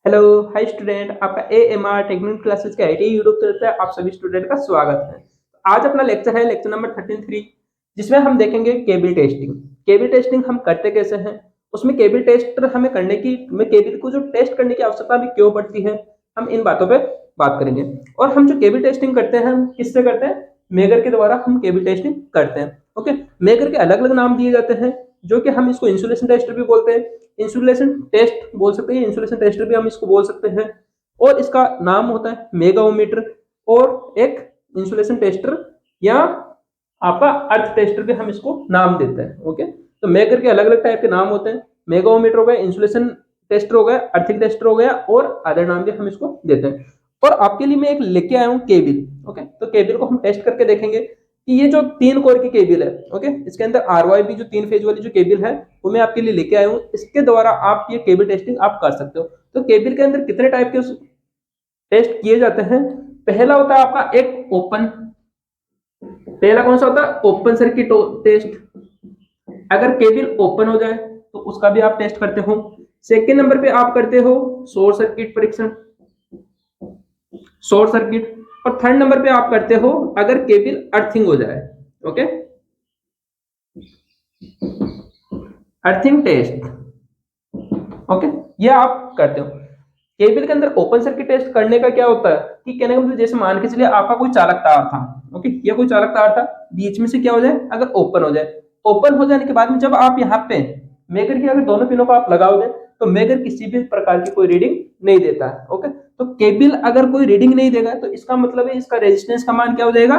Hello, hi student. आपका AMR technical classes के IT YouTube channel पे आप सभी स्टूडेंट का स्वागत है। आज अपना लेक्चर है लेक्चर नंबर 33, जिसमें हम देखेंगे केबल टेस्टिंग। केबल टेस्टिंग हम करते कैसे हैं, उसमें केबल टेस्ट हमें करने की में केबल को जो टेस्ट करने की आवश्यकता हमें क्यों पड़ती है, हम इन बातों पे बात करेंगे। और हम जो केबल टेस्टिंग करते हैं हम किससे करते हैं? मेगर के द्वारा हम केबल टेस्टिंग करते हैं। ओके, मेगर के अलग अलग नाम दिए जाते हैं, जो कि हम इसको इंसुलेशन टेस्टर भी बोलते हैं, इंसुलेशन टेस्ट बोल सकते हैं, इंसुलेशन टेस्टर भी हम इसको बोल सकते हैं। और इसका नाम होता है मेगाओमीटर, और एक इंसुलेशन टेस्टर या आपका अर्थ टेस्टर भी हम इसको नाम देते हैं। ओके, तो मेगर के अलग अलग टाइप के नाम होते हैं। मेगाओमीटर हो गया, इंसुलेशन टेस्टर हो गया, अर्थिंग टेस्टर हो गया, और अदर नाम भी हम इसको देते हैं। और आपके लिए मैं एक लेके आया हूँ केबल। ओके, तो केबल को हम टेस्ट करके देखेंगे कि ये जो 3 कोर की केबल है, ओके, इसके अंदर आरवाईबी जो 3 फेज वाली जो केबल है वो मैं आपके लिए लेके आया हूँ। इसके द्वारा आप ये केबल टेस्टिंग आप कर सकते हो। तो केबल के अंदर कितने टाइप के टेस्ट किए जाते हैं? पहला होता है आपका एक ओपन। पहला कौन सा होता है? Open circuit test. अगर केबल ओपन हो जाए तो उसका भी आप टेस्ट करते हो। सेकेंड नंबर पे आप करते हो शॉर्ट सर्किट परीक्षण, शॉर्ट सर्किट। और थर्ड नंबर पे आप करते हो अगर केबल अर्थिंग हो जाए। Okay, earthing test. ओके, ये आप करते हो। केबल के अंदर ओपन सर्किट टेस्ट करने का क्या होता है कि कहने का मतलब जैसे मान के चलिए आपका कोई चालक तार था। ओके, ये कोई चालक तार था, बीच में से क्या हो जाए, अगर ओपन हो जाए। ओपन हो जाने के बाद में जब आप यहाँ पे मेगर की अगर दोनों पिनों को आप लगाओगे तो मेगर किसी भी प्रकार की कोई रीडिंग नहीं देता है। ओके, तो केबल अगर कोई रीडिंग नहीं देगा तो इसका मतलब है इसका रेजिस्टेंस का मान क्या हो जाएगा?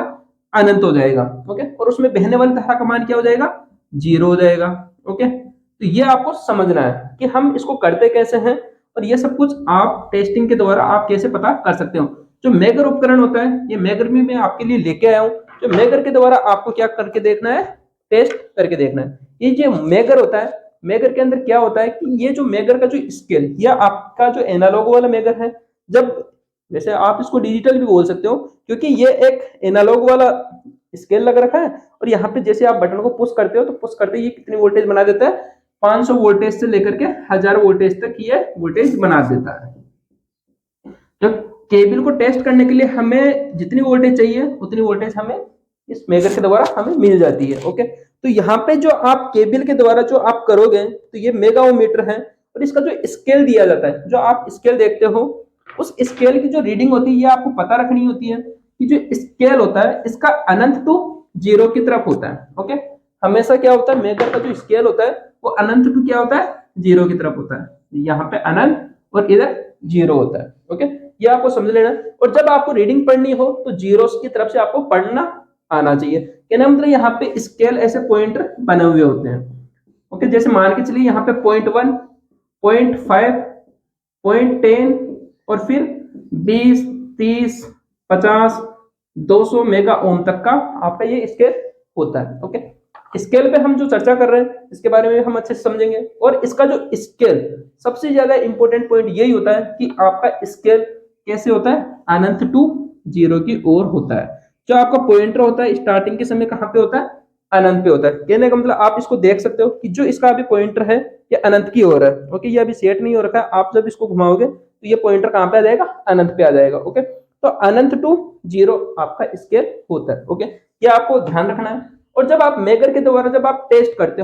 अनंत हो जाएगा। ओके, और उसमें बहने वाली धारा का मान क्या हो जाएगा? 0 हो जाएगा। ओके, तो ये आपको समझना है कि हम इसको करते कैसे हैं, और ये सब कुछ आप टेस्टिंग के द्वारा आप कैसे पता कर सकते हो। जो मेगर उपकरण होता है, ये मेगर में मैं आपके लिए लेके आया हूँ। जो मेगर के द्वारा आपको क्या करके देखना है? टेस्ट करके देखना है। ये जो मेगर होता है, मेगर के अंदर क्या होता है कि ये जो मेगर का जो स्केल या आपका जो एनालॉग वाला मेगर है, जब जैसे आप इसको डिजिटल भी बोल सकते हो, क्योंकि ये एक एनालॉग वाला स्केल लग रखा है, और यहाँ पे जैसे आप बटन को पुश करते हो तो पुश करते ही ये कितनी वोल्टेज बना देता है? 500 वोल्टेज से लेकर के 1000 वोल्टेज तक ये वोल्टेज बना देता है। तो केबल को टेस्ट करने के लिए हमें जितनी वोल्टेज चाहिए उतनी वोल्टेज हमें इस मेगर के द्वारा हमें मिल जाती है। ओके, तो यहाँ पे जो आप केबल के द्वारा जो आप करोगे तो ये मेगाओमीटर है, और इसका जो स्केल दिया जाता है, जो आप स्केल देखते हो, उस स्केल की जो रीडिंग होती है ये आपको पता रखनी होती है कि जो स्केल होता है इसका अनंत टू 0 की तरफ होता है। ओके, हमेशा क्या होता है, मेगर का जो स्केल होता है वो अनंत टू क्या होता है? 0 की तरफ होता है। यहाँ पे अनंत और इधर 0 होता है। ओके, ये आपको समझ लेना। और जब आपको रीडिंग पढ़नी हो तो जीरोस की तरफ से आपको पढ़ना आना चाहिए। कहना मतलब यहाँ पे स्केल ऐसे पॉइंटर बने हुए होते हैं। ओके, जैसे मान के चलिए यहाँ पे 0.1, 0.5, 0.10, और फिर 20, 30, 50, 200 मेगा ओम तक का आपका ये स्केल होता है। ओके, स्केल पे हम जो चर्चा कर रहे हैं इसके बारे में हम अच्छे से समझेंगे। और इसका जो स्केल सबसे ज्यादा इंपॉर्टेंट पॉइंट यही होता है कि आपका स्केल कैसे होता है? अनंत टू 0 की ओर होता है। जो आपका पॉइंटर होता है स्टार्टिंग के समय कहाँ पे होता है? अनंत पे होता है। कहने का मतलब आप इसको देख सकते हो कि जो इसका अभी पॉइंटर है ये अनंत की ओर है। ओके, ये अभी सेट नहीं हो रखा है, आप जब इसको घुमाओगे तो ये पॉइंटर कहाँ पे आ जाएगा? अनंत पे आ जाएगा। ओके, तो अनंत टू 0 आपका स्केल होता है। ओके, ये आपको ध्यान रखना है। और जब आप मेगर के द्वारा जब आप टेस्ट करते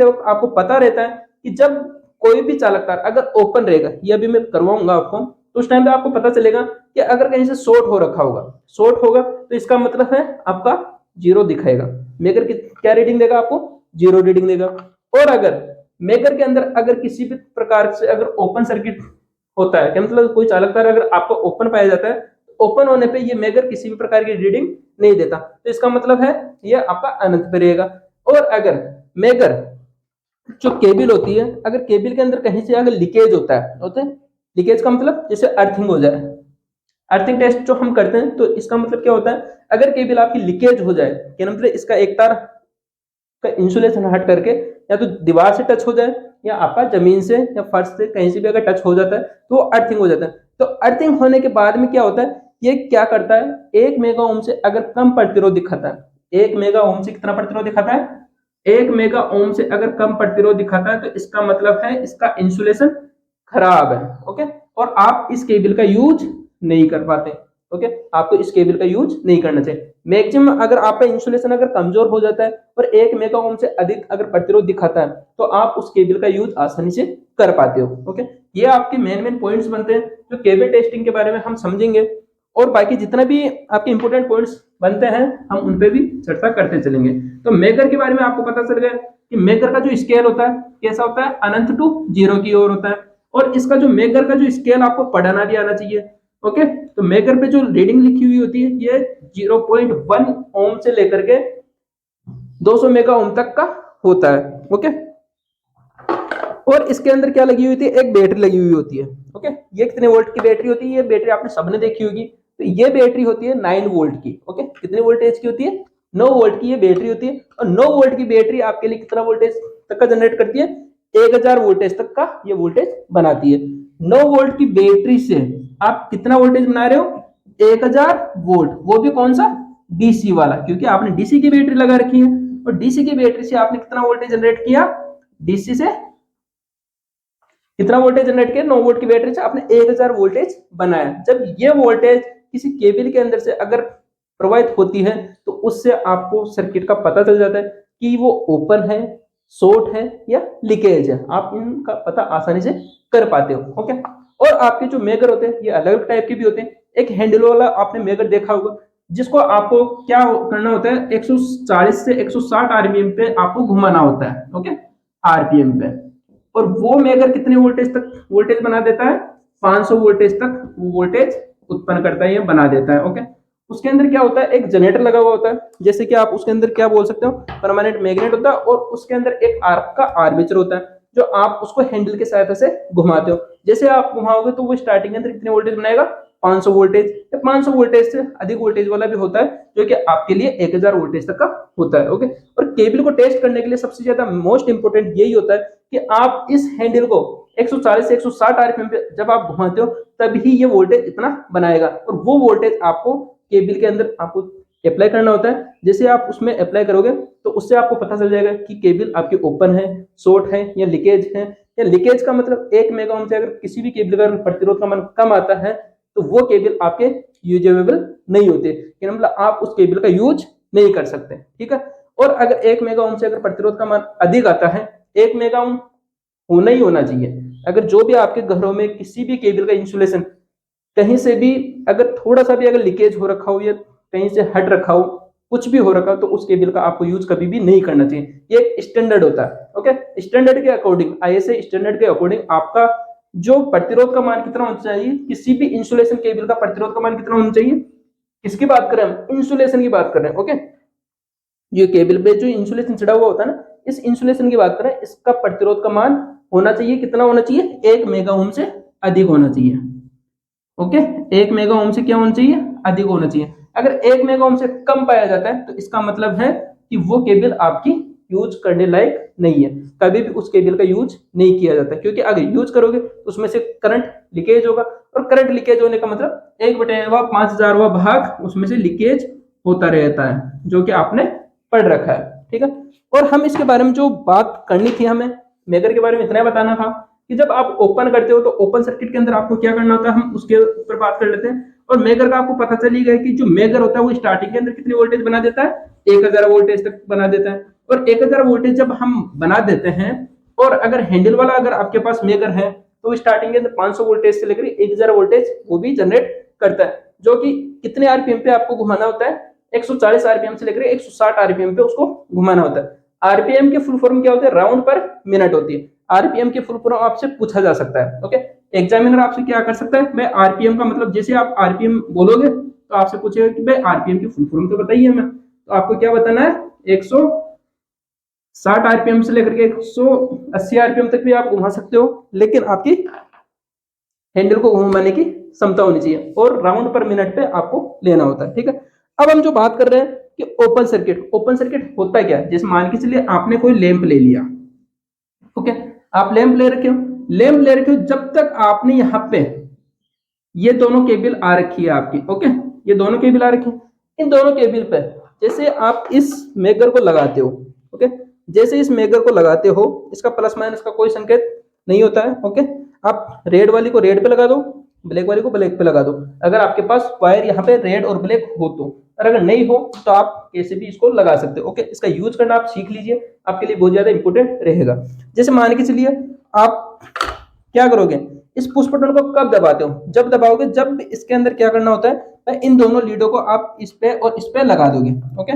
हो आपको पता रहता है कि जब कोई भी चालक तार अगर ओपन रहेगा, ये अभी मैं करवाऊंगा आपको, तो उस टाइम पे आपको पता चलेगा कि अगर कहीं से शॉर्ट हो रखा होगा, शॉर्ट होगा तो इसका मतलब है आपका 0 दिखाएगा। मेगर की क्या रीडिंग देगा आपको? 0 रीडिंग देगा। और अगर मेगर के अंदर अगर किसी भी प्रकार से अगर ओपन सर्किट होता है, क्या मतलब कोई चालक तार अगर आपको ओपन पाया जाता है, ओपन होने पे ये मेगर किसी भी प्रकार की रीडिंग नहीं देता, तो इसका मतलब है ये आपका अनंत पे रहेगा। और अगर मेगर जो केबल होती है, अगर केबल के अंदर कहीं से अगर लीकेज होता है, लीकेज का मतलब जैसे अर्थिंग हो जाए, अर्थिंग टेस्ट जो हम करते हैं तो इसका मतलब क्या होता है? अगर केबल आपकी लीकेज हो जाए, क्या मतलब इसका एक तार का इंसुलेशन हट करके या तो दीवार से टच हो जाए या आपका जमीन से या फर्श से कहीं से भी अगर टच हो जाता है तो वो अर्थिंग हो जाता है। तो अर्थिंग होने के बाद में क्या होता है, ये क्या करता है, 1 मेगा ओम से अगर कम प्रतिरोध दिखाता है, 1 मेगा ओम से कितना प्रतिरोध दिखाता है? 1 मेगा ओम से अगर कम प्रतिरोध दिखाता है तो इसका मतलब है इसका इंसुलेशन खराब है। ओके, और आप इस केबल का यूज नहीं कर पाते। ओके, आपको इस केबल का यूज नहीं करना चाहिए। मैक्सिमम अगर आपका इंसुलेशन अगर कमजोर हो जाता है और 1 मेगा ओम से अधिक अगर प्रतिरोध दिखाता है तो आप उस केबल का यूज आसानी से कर पाते हो। ओके, ये आपके मेन पॉइंट्स बनते हैं जो केबल टेस्टिंग के बारे में हम समझेंगे, और बाकी जितना भी आपके इंपॉर्टेंट पॉइंट्स बनते हैं हम उन पे भी चर्चा करते चलेंगे। तो मेगर के बारे में आपको पता चल गया कि मेगर का जो स्केल होता है कैसा होता है, अनंत टू 0 की ओर होता है। और इसका जो मेगर का जो स्केल आपको पढ़ना भी आना चाहिए। ओके, तो मेगर पे जो रीडिंग लिखी हुई होती है ये 0.1 ओम से लेकर के 200 मेगा ओम तक का होता है। ओके, और इसके अंदर क्या लगी हुई थी, एक बैटरी लगी हुई होती है। ओके, ये कितने वोल्ट की बैटरी होती है, ये बैटरी आपने सबने देखी होगी। तो ये बैटरी होती है 9 वोल्ट की। ओके, कितने वोल्टेज की होती है, 9 वोल्ट की ये बैटरी होती है। और 9 वोल्ट की बैटरी आपके लिए कितना वोल्टेज तक का जनरेट करती है, 1000 वोल्टेज तक का ये वोल्टेज बनाती है। 9 वोल्ट की बैटरी से आप कितना वोल्टेज बना रहे हो, 1000 वोल्ट, वो भी कौन सा, डीसी वाला, क्योंकि आपने डीसी की बैटरी लगा रखी है। और डीसी की बैटरी से आपने कितना वोल्टेज जनरेट किया, डीसी से कितना वोल्टेज जनरेट किया, 9 वोल्ट की बैटरी से आपने 1000 वोल्टेज बनाया। जब ये वोल्टेज किसी केबल के अंदर से अगर प्रवाहित होती है तो उससे आपको सर्किट का पता चल जाता है कि वो ओपन है, शॉर्ट है या लीकेज है। आप इनका पता आसानी से कर पाते हो। ओके, और आपके जो मेगर होते हैं ये अलग अलग टाइप के भी होते हैं। एक हैंडल वाला आपने मेगर देखा होगा जिसको आपको क्या करना होता है, 140 से 160 आरपीएम पे आपको घुमाना होता है। ओके, आरपीएम पे, और वो मेगर कितने वोल्टेज तक वोल्टेज बना देता है, 500 वोल्टेज तक वो वोल्टेज उत्पन्न करता है या बना देता है। ओके, उसके अंदर क्या होता है, एक जनरेटर लगा हुआ होता है, जैसे कि आप उसके अंदर क्या बोल सकते हो, परमानेंट मैग्नेट होता है, और उसके अंदर एक आर्क का आर्मेचर होता है जो आप उसको हैंडल की सहायता से घुमाते हो। जैसे आप घुमाओगे तो वो स्टार्टिंग के अंदर कितने वोल्टेज बनाएगा, 500 वोल्टेज, या 500 वोल्टेज से अधिक वोल्टेज वाला भी होता है जो कि आपके लिए 1000 वोल्टेज तक का होता है। ओके, और केबल को टेस्ट करने के लिए सबसे ज्यादा मोस्ट इंपोर्टेंट यही होता है कि आप इस हैंडल को 140 से 160 आरपीएम पे जब आप घुमाते हो तभी ये वोल्टेज इतना बनाएगा, और वो वोल्टेज आपको केबल के अंदर आपको अप्लाई करना होता है। जैसे आप उसमें अप्लाई करोगे तो उससे आपको पता चल जाएगा कि केबल आपकी ओपन है, शॉर्ट है या लीकेज है। या लीकेज का मतलब 1 मेगा ओम से अगर किसी भी केबल का प्रतिरोध का मान कम आता है तो वो केबल आपके यूजेबल नहीं होते, मतलब आप उस केबल का यूज नहीं कर सकते। ठीक है, और अगर 1 मेगा ओम से अगर प्रतिरोध का मान अधिक आता है, 1 मेगा ओम होना ही होना चाहिए। अगर जो भी आपके घरों में किसी भी केबल का इंसुलेशन कहीं से भी अगर थोड़ा सा भी अगर लीकेज हो रखा हो या कहीं से हट रखा हो, कुछ भी हो रखा हो, तो उस केबल का आपको यूज कभी भी नहीं करना चाहिए। ये एक स्टैंडर्ड होता है। ओके, स्टैंडर्ड के अकॉर्डिंग, आईएसए स्टैंडर्ड के अकॉर्डिंग आपका जो प्रतिरोध का मान कितना होना चाहिए, किसी भी इंसुलेशन केबल का प्रतिरोध का मान कितना होना चाहिए, किसकी बात कर रहे हैं हम, इंसुलेशन की बात कर रहे हैं। ओके, ये केबल पे जो इंसुलेशन चढ़ा हुआ होता है ना, इस इंसुलेशन की बात करें, इसका प्रतिरोध का मान होना चाहिए, कितना होना चाहिए, 1 मेगा ओम से अधिक होना चाहिए। ओके, 1 मेगा ओम से क्या होना चाहिए, अधिक होना चाहिए। अगर 1 मेगा ओम से कम पाया जाता है तो इसका मतलब है कि वो केबल आपकी यूज करने लायक नहीं है, कभी भी उस केबल का यूज नहीं किया जाता, क्योंकि अगर यूज करोगे तो उसमें से करंट लीकेज होगा, और करंट लीकेज होने का मतलब 1/5000वां भाग उसमें से लीकेज होता रहता है, जो कि आपने पढ़ रखा है। ठीक है, और हम इसके बारे में जो बात करनी थी, हमें मेगर के बारे में इतना बताना था कि जब आप ओपन करते हो तो ओपन सर्किट के अंदर आपको क्या करना होता है, हम उसके ऊपर बात कर लेते हैं। और मेगर का आपको पता चल ही गया कि जो मेगर होता है वो स्टार्टिंग के अंदर कितनी वोल्टेज बना देता है, 1000 वोल्टेज तक बना देता है। और 1000 वोल्टेज जब हम बना देते हैं, और अगर हैंडल वाला अगर आपके पास मेगर है तो स्टार्टिंग के अंदर 500 वोल्टेज से लेकर 1000 वोल्टेज वो भी जनरेट करता है, जो कि कितने आरपीएम पे आपको घुमाना होता है, 140 आरपीएम से लेकर 160 आरपीएम पे उसको घुमाना होता है। आरपीएम के फुल फॉर्म क्या होते हैं, राउंड पर मिनट होती है। आरपीएम के फुल फॉर्म आपसे पूछा जा सकता है। ओके, एग्जामिनर आपसे क्या कर सकता है, मैं आरपीएम का मतलब, जैसे आप आरपीएम बोलोगे तो आपसे पूछेगा कि भाई आरपीएम की फुल फॉर्म तो बताइए हमें, तो आपको क्या बताना है, 160 आरपीएम से लेकर के 180 आरपीएम तक भी आप घुमा सकते हो, लेकिन आपकी हैंडल को घुमाने की क्षमता होनी चाहिए, और राउंड पर मिनट पे आपको लेना होता है। ठीक है, अब हम जो बात कर रहे हैं कि ओपन सर्किट, ओपन सर्किट होता क्या है, जैसे मान के चलिए आपने कोई लैंप ले लिया। ओके, आप लैंप ले रखे हो, लैंप ले रखे हो, जब तक आपने यहाँ पे ये दोनों केबल आ रखी है आपकी। ओके, ये दोनों केबल आ रखी है, इन दोनों केबल पे जैसे आप इस मेगर को लगाते हो, ओके, जैसे इस मेगर को लगाते हो, इसका प्लस माइनस का कोई संकेत नहीं होता है। ओके, आप रेड वाली को रेड पे लगा दो, ब्लैक वाली को ब्लैक पे लगा दो, अगर आपके पास वायर यहाँ पे रेड और ब्लैक हो तो, और अगर नहीं हो तो आप कैसे भी इसको लगा सकते हो। ओके, इसका यूज करना आप सीख लीजिए, आपके लिए बहुत ज्यादा इंपॉर्टेंट रहेगा। जैसे मान के चलिए आप क्या करोगे, इस पुश बटन को कब दबाते हो, जब दबाओगे जब इसके अंदर क्या करना होता है, इन दोनों लीडों को आप इस पे और इस पे लगा दोगे। ओके,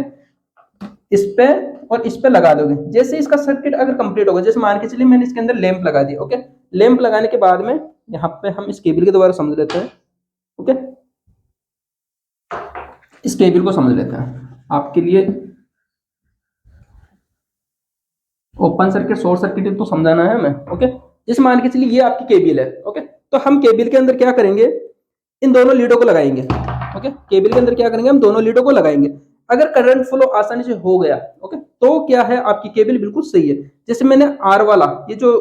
इस पे और इस पे लगा दोगे, जैसे इसका सर्किट अगर कंप्लीट होगा, जैसे मान के चलिए मैंने इसके अंदर लैंप लगा दिया। ओके, लैंप लगाने के बाद में यहाँ पे हम इस केबल के द्वारा समझ लेते हैं। ओके, इस केबल को समझ लेते हैं आपके लिए। ओपन सर्किट शॉर्ट सर्किट तो समझाना है हमें। ओके, जैसे मान के चलिए ये आपकी केबल है। ओके, तो हम केबल के अंदर क्या करेंगे, इन दोनों लीडों को लगाएंगे। ओके, केबल के अंदर क्या करेंगे, हम दोनों लीडों को लगाएंगे। अगर करंट फ्लो आसानी से हो गया, ओके, तो क्या है, आपकी केबल बिल्कुल सही है। जैसे मैंने आर वाला, ये जो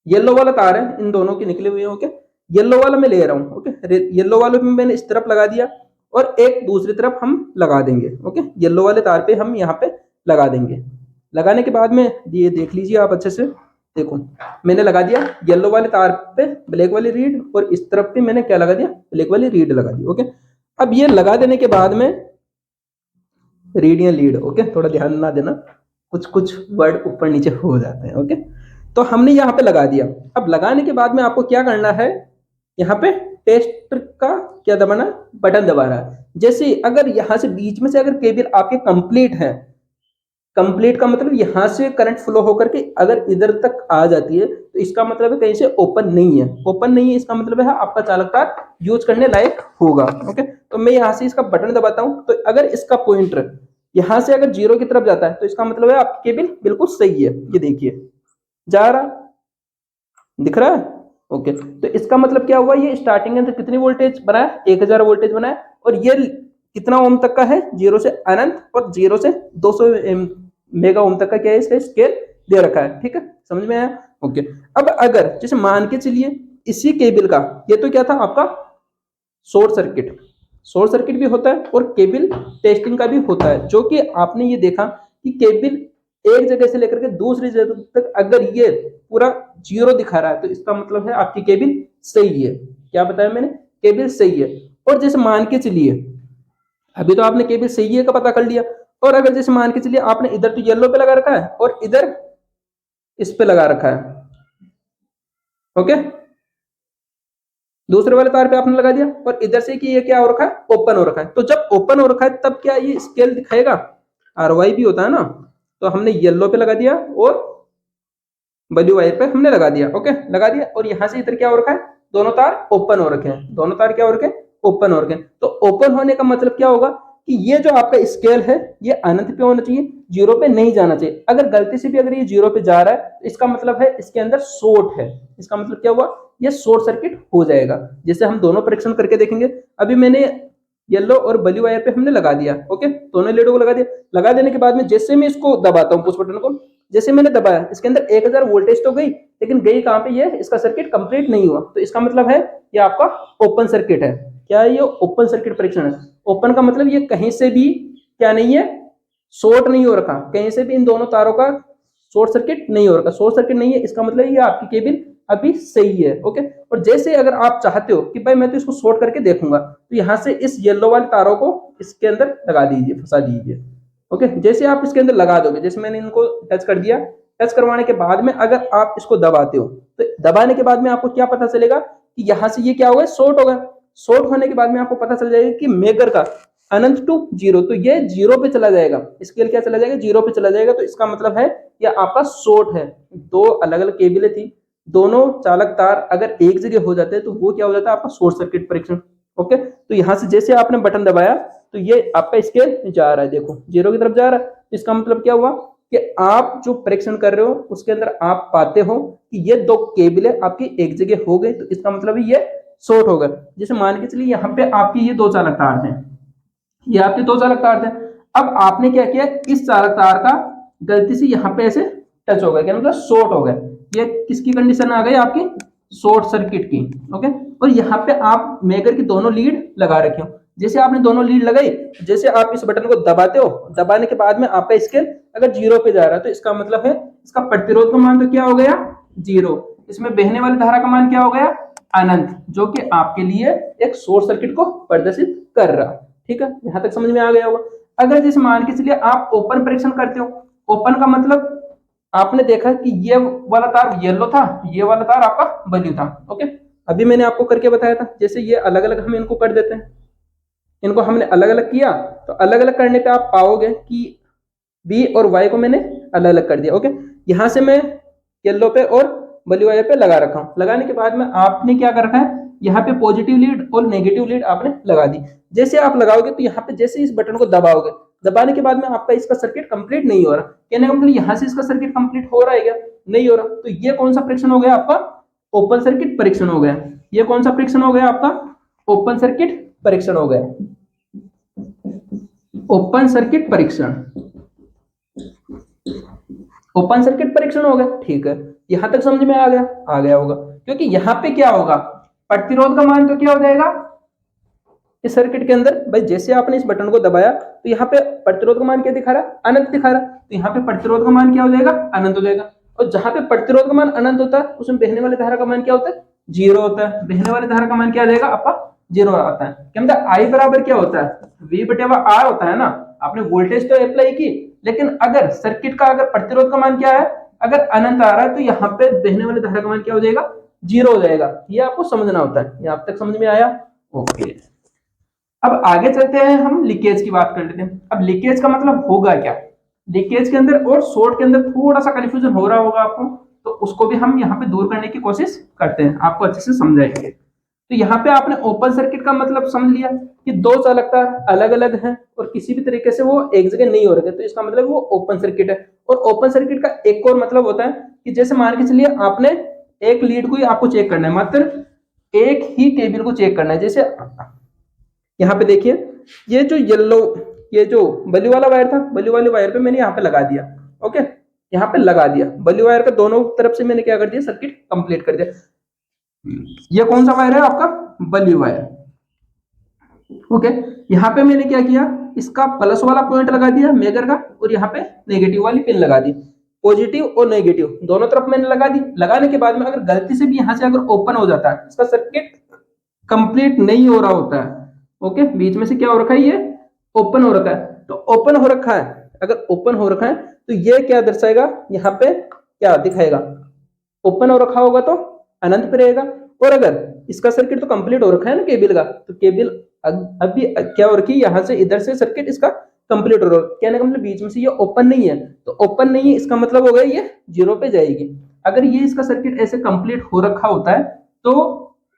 येलो वाला तार है, इन दोनों के निकले हुए हैं। ओके, येलो वाला मैं ले रहा हूँ। ओके, येलो वाले में मैंने इस तरफ लगा दिया और एक दूसरी तरफ हम लगा देंगे। ओके, येलो वाले तार पे हम यहाँ पे लगा देंगे। लगाने के बाद में ये देख लीजिए आप अच्छे से, देखो मैंने लगा दिया येलो वाले तार पे ब्लैक वाली रीड, और इस तरफ पे मैंने क्या लगा दिया, ब्लैक वाली रीड लगा दी। ओके, अब ये लगा देने के बाद में रीड या लीड, ओके, थोड़ा ध्यान ना देना, कुछ कुछ वर्ड ऊपर नीचे हो जाते हैं। ओके, तो हमने यहाँ पे लगा दिया। अब लगाने के बाद में आपको क्या करना है, यहाँ पे टेस्ट का क्या दबाना, बटन दबाना है। जैसे अगर यहाँ से बीच में से अगर केबल आपके कंप्लीट है, कंप्लीट का मतलब यहां से करंट फ्लो होकर के अगर इधर तक आ जाती है, तो इसका मतलब है कहीं से ओपन नहीं है। ओपन नहीं है इसका मतलब है आपका चालक तार यूज करने लायक होगा। ओके, तो मैं यहां से इसका बटन दबाता हूं, तो अगर इसका पॉइंटर यहां से अगर जीरो की तरफ जाता है, तो इसका मतलब है आपकी केबल बिल्कुल सही है। ये देखिए जा रहा, दिख रहा है। ओके, तो इसका मतलब क्या हुआ, ये स्टार्टिंग के अंदर कितनी वोल्टेज बनाया, 1000 वोल्टेज बनाया, और ये कितना ओम तक का है, जीरो से अनंत, और जीरो से 200 मेगा ओम तक का क्या है, इसका स्केल दे रखा है। ठीक है, समझ में आया। ओके, अब अगर जैसे मान के चलिए इसी केबल का, ये तो क्या था आपका शॉर्ट सर्किट, शॉर्ट सर्किट भी होता है और केबल टेस्टिंग का भी होता है, जो कि आपने ये देखा कि केबल एक जगह से लेकर के दूसरी जगह तक अगर ये पूरा जीरो दिखा रहा है, तो इसका मतलब है आपकी केबल सही है। क्या बताया मैंने, केबल सही है। और जैसे मान के चलिए अभी तो आपने केबल सही है का पता कर लिया, और अगर जैसे मान के चलिए आपने इधर तो येलो पे लगा रखा है और इधर इस पे लगा रखा है। ओके, दूसरे वाले तार पे आपने लगा दिया, और इधर से कि ये क्या हो रखा है, ओपन हो रखा है। तो जब ओपन हो रखा है तब क्या ये स्केल दिखाएगा, आरवाई भी होता है ना, तो हमने येलो पे लगा दिया और ब्लू वायर पे हमने लगा दिया। ओके, लगा दिया, और यहां से इधर क्या हो रखा है, दोनों तार ओपन हो रखे हैं, दोनों तार क्या हो रखे हैं, ओपन हो रखे हैं। तो ओपन होने का मतलब क्या होगा कि ये जो आपका स्केल है ये अनंत पे होना चाहिए, जीरो पे नहीं जाना चाहिए। अगर गलती से भी अगर ये जीरो पे जा रहा है, तो इसका मतलब है इसके अंदर शॉर्ट है। इसका मतलब क्या हुआ, ये शॉर्ट सर्किट हो जाएगा। जैसे हम दोनों परीक्षण करके देखेंगे। अभी मैंने येलो और ब्लू वायर पे हमने लगा दिया। ओके, दोनों लीडों को लगा दिया। लगा देने के बाद में जैसे मैं इसको दबाता हूँ पुश बटन को, जैसे मैंने दबाया इसके अंदर 1000 वोल्टेज तो गई, लेकिन गई कहां पे, ये इसका सर्किट कंप्लीट नहीं हुआ। तो इसका मतलब है ये आपका ओपन सर्किट है। क्या है ये, ओपन सर्किट परीक्षण है। ओपन का मतलब ये कहीं से भी क्या नहीं है, शॉर्ट नहीं हो रखा, कहीं से भी इन दोनों तारों का शॉर्ट सर्किट नहीं हो रखा। शॉर्ट सर्किट नहीं है इसका मतलब ये आपकी केबल अभी सही है। ओके, और जैसे अगर आप चाहते हो कि भाई मैं तो इसको शॉर्ट करके देखूंगा, तो यहां से इस येलो वाले तारों को इसके अंदर लगा दीजिए, फंसा दीजिए। ओके, जैसे आप इसके अंदर लगा दोगे, जैसे मैंने इनको टच कर दिया, टच करवाने के बाद में अगर आप इसको दबाते हो, तो दबाने के बाद में आपको क्या पता चलेगा कि यहां से ये क्या होगा, शॉर्ट होगा। शॉर्ट होने के बाद में आपको पता चल जाएगा कि मेगर का अनंत टू जीरो, तो ये जीरो पे चला जाएगा, स्केल क्या चला जाएगा, जीरो पे चला जाएगा। तो इसका मतलब है ये आपका शॉर्ट है। दो अलग अलग केबलें थी, दोनों चालक तार अगर एक जगह हो जाते हैं तो वो क्या हो जाता है, आपका शॉर्ट सर्किट परीक्षण। ओके, तो यहां से जैसे आपने बटन दबाया तो ये आपका स्केल जा रहा है, देखो जीरो की तरफ जा रहा है। इसका मतलब क्या हुआ कि आप जो परीक्षण कर रहे हो उसके अंदर आप पाते हो कि ये दो केबलें आपकी एक जगह हो गई, तो इसका मतलब ये शॉर्ट होगा। जैसे मान के चलिए यहाँ पे आपकी ये दो चालक तार थे, ये आपके दो चालक तार थे। अब आपने क्या किया, इस चालक तार का गलती से यहाँ पे ऐसे टच हो गया, क्या मतलब शॉर्ट हो गया। ये किसकी कंडीशन आ गई, आपकी शॉर्ट सर्किट की। ओके, और यहाँ पे आप मेगर की दोनों लीड लगा रखे हो। जैसे आपने दोनों लीड लगाई, जैसे आप इस बटन को दबाते हो, दबाने के बाद में आपका स्केल अगर जीरो पे जा रहा है, तो इसका मतलब है इसका प्रतिरोध का मान तो क्या हो गया, जीरो। इसमें बहने वाली धारा का मान क्या हो गया, अनंत, जो कि आपके लिए एक शॉर्ट सर्किट को प्रदर्शित कर रहा। ठीक है, यहां तक समझ में आ गया होगा। अगर जिस मान के चलिए आप ओपन परीक्षण करते हो, ओपन का मतलब आपने देखा कि ये वाला तार येलो था, ये वाला तार आपका ब्लू था। ओके, अभी मैंने आपको करके बताया था, जैसे ये अलग अलग हम इनको कर देते हैं, इनको हमने अलग अलग किया, तो अलग अलग करने पे आप पाओगे कि बी और वाई को मैंने अलग अलग कर दिया। ओके, यहां से मैं येलो पे और ब्लू वाले पे लगा रखा हूं। लगाने के बाद में आपने क्या कर रखा है, यहाँ पे पॉजिटिव लीड और नेगेटिव लीड आपने लगा दी। जैसे आप लगाओगे तो यहाँ पे जैसे इस बटन को दबाओगे, दबाने के बाद में आपका इसका सर्किट कंप्लीट नहीं हो रहा। कहने का मतलब यहाँ से इसका सर्किट कंप्लीट हो रहा है क्या, नहीं हो रहा। तो ये कौन सा परीक्षण हो गया आपका, ओपन सर्किट परीक्षण हो गया। ये कौन सा परीक्षण हो गया आपका, ओपन सर्किट परीक्षण हो गया, ओपन सर्किट परीक्षण, ओपन सर्किट परीक्षण हो गया। ठीक है, यहां तक समझ में आ गया होगा। क्योंकि यहां पे क्या होगा, प्रतिरोध का मान तो क्या हो जाएगा इस सर्किट के अंदर, भाई जैसे आपने इस बटन को दबाया तो यहाँ पे प्रतिरोध का मान क्या दिखा रहा, अनंत दिखा रहा। तो यहाँ पे प्रतिरोध का मान क्या हो जाएगा, अनंत हो जाएगा। और जहां पे प्रतिरोध का मान अनंत होता है, उसमें बहने वाली धारा का मान क्या होता है, जीरो होता है। बहने वाली धारा का मान क्या आ जाएगा आपका, जीरो आता है। क्या मतलब आई बराबर क्या होता है, वी बटे आर होता है ना। आपने वोल्टेज तो अप्लाई की, लेकिन अगर सर्किट का अगर प्रतिरोध का मान क्या है, अगर अनंत आ रहा है, तो यहाँ पे बहने वाली धारा का मान क्या हो जाएगा, जीरो हो जाएगा। ये आपको समझना होता है। ये आप तक समझ में आया, ओके। अब आगे चलते हैं, हम लीकेज की बात कर लेते हैं। अब लीकेज का मतलब होगा क्या, लीकेज के अंदर और शॉर्ट के अंदर थोड़ा सा कंफ्यूजन हो रहा होगा आपको, तो उसको भी हम यहाँ पे दूर करने की कोशिश करते हैं, आपको अच्छे से समझाएंगे। तो यहाँ पे आपने ओपन सर्किट का मतलब समझ लिया कि दो चालकता अलग अलग हैं और किसी भी तरीके से वो एक जगह नहीं हो रहे, तो इसका मतलब वो ओपन सर्किट है। और ओपन सर्किट का एक और मतलब होता है कि जैसे मान के चलिए आपने एक लीड को ही आपको चेक करना है, मात्र एक ही केबल को चेक करना है। जैसे यहाँ पे देखिए, ये जो येलो, ये जो ब्लू वाला वायर था, ब्लू वाले वायर पे मैंने यहाँ पे लगा दिया। ओके, यहाँ पे लगा दिया ब्लू वायर का, दोनों तरफ से मैंने क्या कर दिया, सर्किट कंप्लीट कर दिया। ये कौन सा वायर है आपका, ब्लू वायर। ओके, यहाँ पे मैंने क्या किया, इसका प्लस वाला पॉइंट लगा दिया मेजर का, और यहाँ पे नेगेटिव वाली पिन लगा दी। पॉजिटिव और नेगेटिव दोनों तरफ मैंने लगा दी। लगाने के बाद में अगर गलती से भी यहाँ से अगर ओपन हो जाता है, इसका सर्किट कंप्लीट नहीं हो रहा होता है। ओके, बीच में से क्या हो रखा है, ये ओपन हो रखा है। तो ओपन हो रखा है, अगर ओपन हो रखा है तो ये क्या दर्शाएगा, यहाँ पे क्या दिखाएगा, ओपन हो रखा होगा तो अनंत पे रहेगा। और अगर इसका सर्किट तो कंप्लीट हो रखा है ना केबल का, तो केबल अभी क्या हो रखी है, यहाँ से इधर से सर्किट इसका कंप्लीट हो रहा है। कहने का मतलब बीच में से ये ओपन नहीं है, तो ओपन नहीं है इसका मतलब हो गया ये जीरो पे जाएगी। अगर ये इसका सर्किट ऐसे कंप्लीट हो रखा होता है तो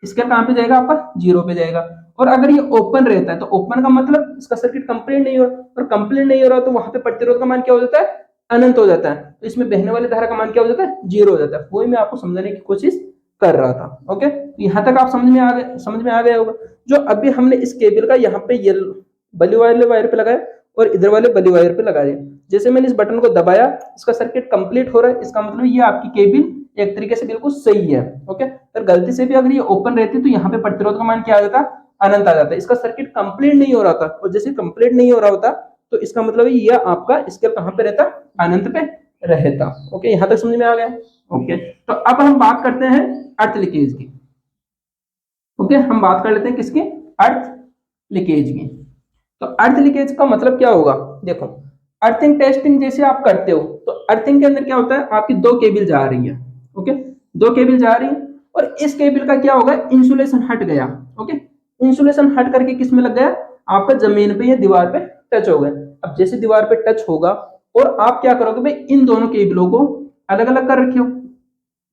इसका कहां पे जाएगा, आपका जीरो पे जाएगा। और अगर ये ओपन रहता है तो ओपन का मतलब इसका सर्किट कंप्लीट नहीं हो रहा, और कंप्लीट नहीं हो रहा तो वहां पे प्रतिरोध का मान क्या हो जाता है, अनंत हो जाता है। तो इसमें बहने वाली धारा का मान क्या हो जाता है, जीरो हो जाता है। वही मैं आपको समझाने की कोशिश कर रहा था। ओके, तो यहाँ तक आप समझ में आ गया होगा। जो अभी हमने इस केबल का यहाँ पे ये ब्लू वाले वायर पे लगाया और इधर वाले ब्लू वायर पे लगा दिया, जैसे मैंने इस बटन को दबाया, इसका सर्किट कंप्लीट हो रहा है, इसका मतलब ये आपकी केबल एक तरीके से बिल्कुल सही है। ओके, अगर गलती से भी अगर ये ओपन रहती तो यहाँ पे प्रतिरोध का मान क्या आ जाता, अनंत आ जाता है। इसका सर्किट कंप्लीट नहीं हो रहा था, और जैसे कंप्लीट नहीं हो रहा होता तो इसका मतलब ये आपका स्केल कहां पे रहता, अनंत पे रहता। ओके, यहां तक समझ में आ गया। ओके, तो अब हम बात करते हैं अर्थ लीकेज की। ओके, हम बात कर लेते हैं किसकी, अर्थ लीकेज की। तो अर्थ लीकेज का मतलब क्या होगा, देखो अर्थिंग टेस्टिंग जैसे आप करते हो, तो अर्थिंग के अंदर क्या होता है, आपकी दो केबल जा रही है। ओके, दो केबल जा रही है, और इस केबल का क्या होगा, इंसुलेशन हट गया। ओके, इंसुलेशन हट करके किस में लग गया, आपका जमीन पे या दीवार पे टच हो गया। अब जैसे दीवार पे टच होगा, और आप क्या करोगे भाई, इन दोनों केबलों को अलग अलग कर रखे हो।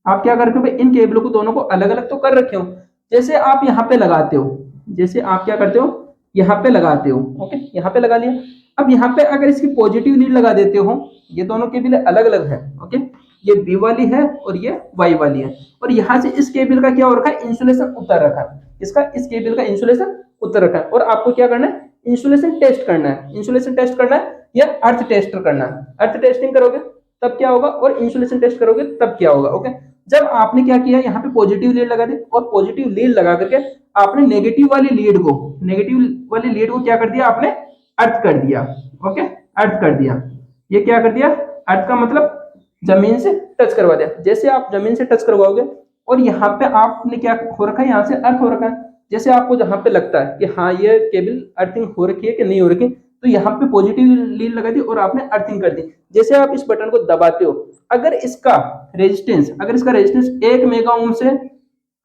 आप क्या करते हो भाई, इन केबलों को दोनों को अलग अलग तो कर रखे हो। जैसे आप यहाँ पे लगाते हो, जैसे आप क्या करते हो, यहाँ पे लगाते हो। ओके, यहाँ पे लगा लिया। अब यहाँ पे अगर इसकी पॉजिटिव लीड लगा देते हो, ये दोनों केबल अलग अलग है। ओके, ये बी वाली है और ये वाई वाली है, और यहाँ से इस केबल का क्या हो रखा है, इंसुलेशन उतर रखा है। इसका इस केबल का इंसुलेशन उतर रखा है, और आपको क्या करना है, इंसुलेशन टेस्ट करना है। इंसुलेशन टेस्ट करना है या अर्थ टेस्ट करना है। अर्थ टेस्टिंग करोगे तब क्या होगा, और इंसुलेशन टेस्ट करोगे तब क्या होगा। ओके, जब आपने क्या किया, यहाँ पे पॉजिटिव लीड लगा दी, और पॉजिटिव लीड लगा करके आपने नेगेटिव वाली लीड को क्या कर दिया, आपने अर्थ कर दिया। ओके, अर्थ कर दिया। ये क्या कर दिया, अर्थ का मतलब जमीन से टच करवा दिया। जैसे आप जमीन से टच करवाओगे, और यहाँ पे आपने क्या हो रखा है, यहाँ से अर्थ हो रखा है। जैसे आपको जहाँ पे लगता है कि हाँ ये केबल अर्थिंग हो रखी है कि नहीं हो रखी, तो यहाँ पे पॉजिटिव लीड लगा दी और आपने अर्थिंग कर दी। जैसे आप इस बटन को दबाते हो, अगर इसका रेजिस्टेंस 1 मेगा ओम से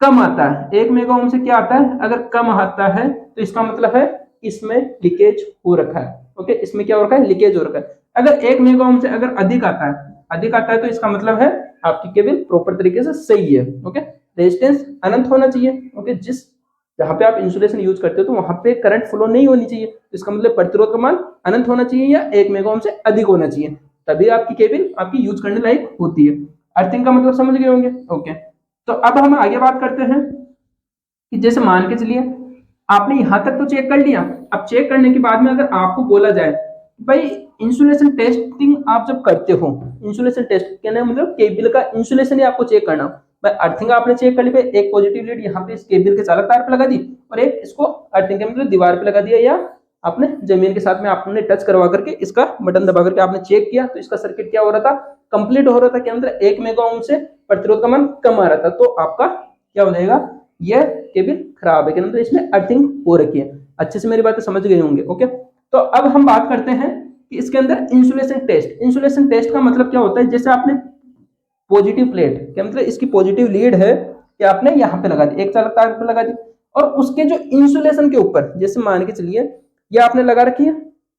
कम आता है, 1 मेगा ओम से क्या आता है, अगर कम आता है तो इसका मतलब है इसमें लीकेज हो रखा है। ओके, इसमें क्या हो रखा है, लीकेज हो रखा है। अगर 1 मेगा ओम से अगर अधिक आता है तो इसका मतलब है आपकी केबल प्रॉपर तरीके से सही है। ओके, रेजिस्टेंस अनंत होना चाहिए। ओके, जहां पे आप इंसुलेशन यूज करते हो तो वहां पे करंट फ्लो नहीं होनी चाहिए, तो इसका मतलब प्रतिरोध का मान अनंत होना चाहिए या 1 मेगा ओम से अधिक होना चाहिए, तभी आपकी केबल आपकी यूज करने लायक होती है। अर्थिंग का मतलब समझ गए होंगे। ओके, तो अब हम आगे बात करते हैं कि जैसे मान के चलिए आपने यहां तक तो चेक कर लिया। अब चेक करने के बाद में अगर आपको बोला जाए भाई इंसुलेशन टेस्टिंग आप जब करते हो, इंसुलेशन टेस्ट कहना मतलब केबल का इंसुलेशन ही आपको चेक करना। भाई अर्थिंग आपने चेक कर ली, भाई एक पॉजिटिव लीड यहाँ पे इस केबल के चालक तार पे लगा दी और एक इसको अर्थिंग के मतलब दीवार पे लगा दिया, या आपने जमीन के साथ में आपने टच करवा करके इसका बटन दबा करके आपने चेक किया, तो इसका सर्किट क्या हो रहा था, कंप्लीट हो रहा था, क्या मतलब 1 मेगा ओम से प्रतिरोध का मान कम आ रहा था, तो आपका क्या हो जाएगा, यह केबल खराब है, क्या मतलब इसमें अर्थिंग हो रखी है। अच्छे से मेरी बातें समझ गए होंगे। ओके, तो अब हम बात करते हैं कि इसके अंदर इंसुलेशन टेस्ट। इंसुलेशन टेस्ट का मतलब क्या होता है, जैसे आपने पॉजिटिव प्लेट, क्या मतलब इसकी पॉजिटिव लीड है कि आपने यहाँ पे लगा दी, एक चालक तार पे लगा दी, और उसके जो इंसुलेशन के ऊपर जैसे मान के चलिए ये आपने लगा रखी है।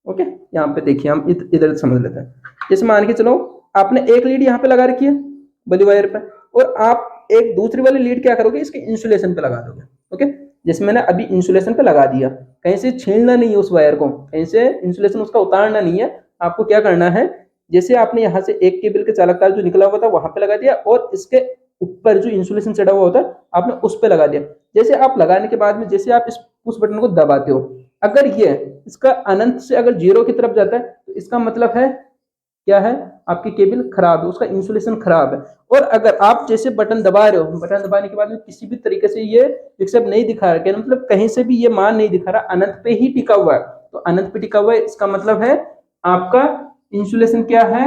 ओके, यहाँ पे देखिए हम इधर समझ लेते हैं। जैसे मान के चलो आपने एक लीड यहाँ पे लगा रखी है बली वायर पे, और आप एक दूसरी वाली लीड क्या करोगे, इसके इंसुलेशन पे लगा दोगे। ओके, जैसे मैंने अभी इंसुलेशन पे लगा दिया, कहीं से छीनना नहीं है उस वायर को, कहीं से इंसुलेशन उसका उतारना नहीं है। आपको क्या करना है, जैसे आपने यहाँ से एक केबल के चालक तार जो निकला हुआ था वहां पे लगा दिया, और इसके ऊपर जो इंसुलेशन चढ़ा हुआ होता है आपने उस पे लगा दिया। जैसे आप लगाने के बाद में जैसे आप इस उस बटन को दबाते हो, अगर ये इसका अनंत से अगर 0 की तरफ जाता है तो इसका मतलब है क्या है, आपकी केबल खराब है, उसका इंसुलेशन खराब है। और अगर आप जैसे बटन दबा रहे हो, बटन दबाने के बाद में किसी भी तरीके से ये विक्षेप नहीं दिखा रहा, मतलब कहीं से भी ये मान नहीं दिखा रहा, अनंत पे ही टिका हुआ है, तो अनंत पे टिका हुआ है इसका मतलब है आपका इंसुलेशन क्या है,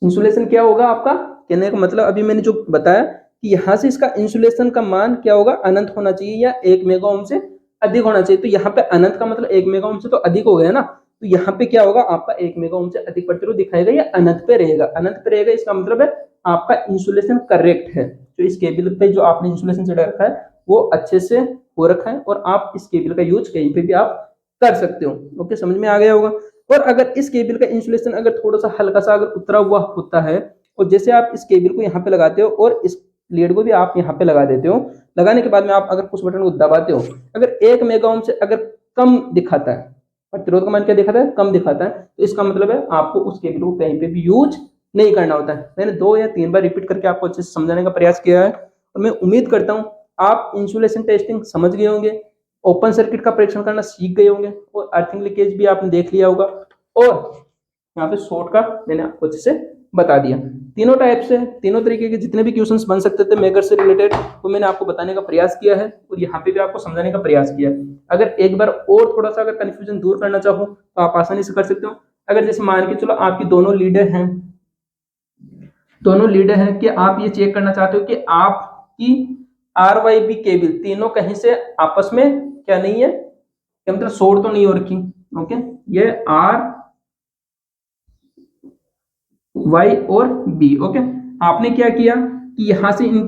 इंसुलेशन क्या होगा आपका, कहने का मतलब अभी मैंने जो बताया कि यहां से इसका इंसुलेशन का मान क्या होगा, अनंत होना चाहिए या 1 मेगा ओम से अधिक होना चाहिए। तो यहाँ पे अनंत का मतलब 1 मेगा ओम से तो अधिक हो गया ना, तो यहाँ पे क्या होगा, आपका 1 मेगा ओम से अधिक प्रतिरोध दिखाएगा या अनंत पे रहेगा। अनंत पे रहेगा इसका मतलब है आपका इंसुलेशन करेक्ट है, जो इस केबल पे जो आपने इंसुलेशन चढ़ा रखा है वो अच्छे से हो रखा है, और आप इस केबल का यूज कहीं पे भी आप कर सकते हो। ओके, समझ में आ गया होगा। और अगर इस केबल का इंसुलेशन अगर थोड़ा सा हल्का सा अगर उतरा हुआ होता है, और जैसे आप इस केबल को यहाँ पे लगाते हो और इस लीड को भी आप यहाँ पे लगा देते हो, लगाने के बाद में आप अगर पुश बटन को दबाते हो, अगर 1 मेगा ओम से अगर कम दिखाता है, प्रतिरोध का मान क्या दिखाता है, कम दिखाता है, तो इसका मतलब है आपको उस केबल को कहीं पे भी यूज नहीं करना होता है। मैंने 2 या 3 बार रिपीट करके आपको अच्छे से समझाने का प्रयास किया है, और मैं उम्मीद करता हूँ आप इंसुलेशन टेस्टिंग समझ गए होंगे, ओपन सर्किट का परीक्षण करना सीख गए होंगे, और अर्थिंग लीकेज भी आपने देख लिया होगा, और यहाँ पे शॉर्ट का मैंने आपको अच्छे से बता दिया। तीनों टाइप से, तीनों तरीके के जितने भी क्वेश्चंस बन सकते थे मेकर से रिलेटेड, वो मैंने आपको बताने का प्रयास किया है, और यहाँ पे भी आपको समझाने का प्रयास किया है। अगर एक बार और थोड़ा सा अगर कंफ्यूजन दूर करना चाहो तो आप आसानी से कर सकते हो। अगर जैसे मान के चलो आपकी दोनों लीडर हैं कि आप ये चेक करना चाहते हो कि आपकी आर वाई बी केबल तीनों कहीं से आपस में क्या नहीं है, क्या मतलब शॉर्ट तो नहीं हो रखी। ओके, ये आर वाई और बी। ओके, आपने क्या किया कि यहां से इन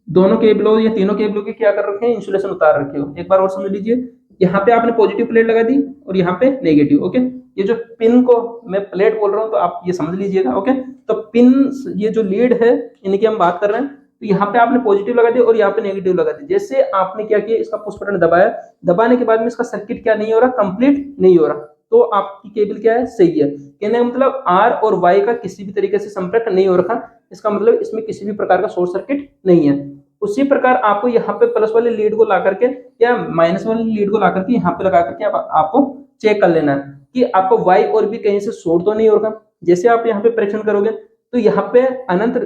दोनों केबलों या तीनों केबलों के क्या कर रखे हैं, इंसुलेशन उतार रखे हो। एक बार और समझ लीजिए, यहाँ पे आपने पॉजिटिव प्लेट लगा दी और यहाँ पे नेगेटिव। ओके, ये जो पिन को मैं प्लेट बोल रहा हूँ तो आप ये समझ लीजिएगा। ओके, तो पिन ये जो लीड है इनकी हम बात कर रहे हैं, तो यहाँ पे आपने पॉजिटिव लगा दिया और यहाँ पे नेगेटिव लगा दिया। जैसे आपने क्या किया, इसका पुश बटन दबाया, दबाने के बाद में इसका सर्किट क्या नहीं हो रहा, कंप्लीट नहीं हो रहा, तो आपकी केबल क्या है, सही है। कहने का मतलब आर और वाई का किसी भी तरीके से संपर्क नहीं हो रखा, इसका मतलब इसमें किसी भी प्रकार का शॉर्ट सर्किट नहीं है। उसी प्रकार आपको यहाँ पे प्लस वाली लीड को ला करके या माइनस वाली लीड को ला करके यहाँ पे लगा करके आपको चेक कर लेना है कि आपको वाई और भी कहीं से शॉर्ट तो नहीं हो रखा। जैसे आप यहाँ पे परीक्षण करोगे तो यहाँ पे अनंत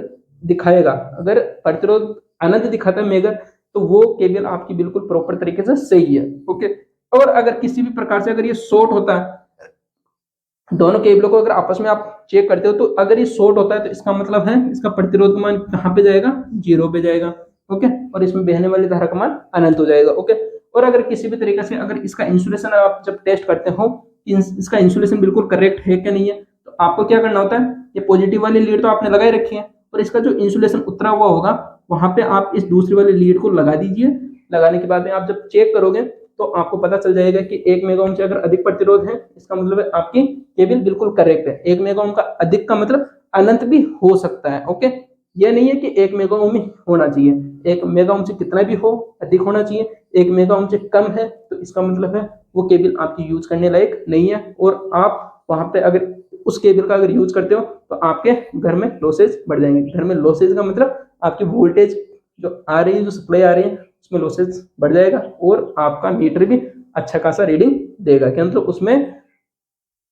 दिखाएगा, अगर प्रतिरोध अनंत दिखाता है मेगर, तो वो केबल आपकी बिल्कुल प्रॉपर तरीके से सही है। ओके, और अगर किसी भी प्रकार से अगर ये शॉर्ट होता है दोनों केबलों को अगर आपस में आप चेक करते हो तो अगर ये शॉर्ट होता है तो इसका मतलब है इसका प्रतिरोध का मान कहाँ पे जाएगा, 0 पे जाएगा। ओके, और इसमें बहने वाली धारा का मान अनंत हो जाएगा। ओके, और अगर किसी भी तरीके से अगर इसका इंसुलेशन आप जब टेस्ट करते हो इसका इंसुलेशन बिल्कुल करेक्ट है क्या नहीं है, तो आपको क्या करना होता है, ये पॉजिटिव वाली लीड तो आपने लगाई रखी है और इसका जो इंसुलेशन उतरा हुआ होगा वहां पे आप इस दूसरी वाली लीड को लगा दीजिए। लगाने के बाद में आप जब चेक करोगे तो आपको पता चल जाएगा कि 1 मेगा ओम से अगर अधिक प्रतिरोध है इसका मतलब है आपकी केबल बिल्कुल करेक्ट है। 1 मेगा ओम का अधिक का मतलब अनंत भी हो सकता है। ओके, यह नहीं है कि 1 मेगा ओम ही होना चाहिए, 1 मेगा ओम से कितना भी हो अधिक होना चाहिए। 1 मेगा ओम से कम है तो इसका मतलब है वो केबल आपकी यूज करने लायक नहीं है और आप वहां पे अगर उस केबल का अगर यूज करते हो तो आपके घर में लॉसेज बढ़ जाएंगे। घर में लॉसेज का मतलब आपकी वोल्टेज जो आ रही है, जो सप्लाई आ रही है उसमें लॉसेज बढ़ जाएगा और आपका मीटर भी अच्छा खासा रीडिंग देगा, क्या मतलब उसमें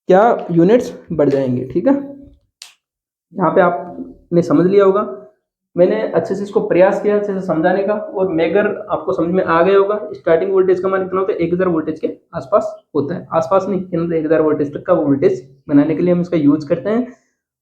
क्या यूनिट्स बढ़ जाएंगे। ठीक है, यहाँ पे आपने समझ लिया होगा, मैंने अच्छे से इसको प्रयास किया अच्छे से समझाने का और मेगर आपको समझ में आ गया होगा। स्टार्टिंग वोल्टेज का मान कितना होता है, 1000 वोल्टेज के आसपास होता है, आसपास नहीं, 1000 वोल्टेज तक का वोल्टेज बनाने के लिए हम इसका यूज करते हैं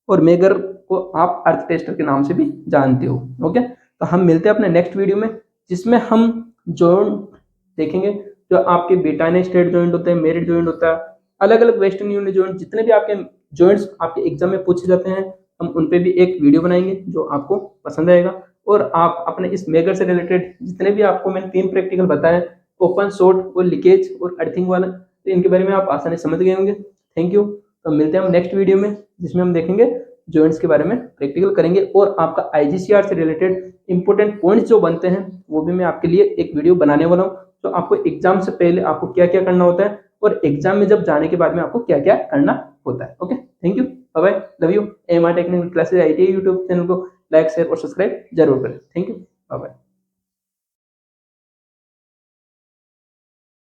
और मेगर को आप अर्थ टेस्टर के नाम से भी जानते हो। ओके, तो हम मिलते हैं अपने नेक्स्ट वीडियो में जिसमें हम जॉइंट देखेंगे, जो आपके बेटाने स्टेट जॉइंट होते हैं, मेरिट जॉइंट होता है, अलग अलग वेस्टर्न यूनिट जॉइंट, जितने भी आपके जॉइंट्स आपके एग्जाम में पूछे जाते हैं हम उन पे भी एक वीडियो बनाएंगे जो आपको पसंद आएगा। और आप अपने इस मेगर से रिलेटेड जितने भी आपको मैंने 3 प्रैक्टिकल बताए, ओपन शॉर्ट और लीकेज और अर्थिंग वाला, तो इनके बारे में आप आसानी समझ गए होंगे। थैंक यू, तो मिलते हैं हम नेक्स्ट वीडियो में जिसमें हम देखेंगे जॉइंट्स के बारे में प्रैक्टिकल करेंगे और आपका आईजीसीआर से रिलेटेड इंपॉर्टेंट पॉइंट्स जो बनते हैं वो भी मैं आपके लिए एक वीडियो बनाने वाला हूँ। तो आपको एग्जाम से पहले आपको क्या क्या करना होता है और एग्जाम में जब जाने के बाद में आपको क्या क्या करना होता है। Okay, thank you, bye bye, love you. MR technical classes ITI YouTube channel को लाइक शेयर और सब्सक्राइब जरूर करें। Thank you, bye bye.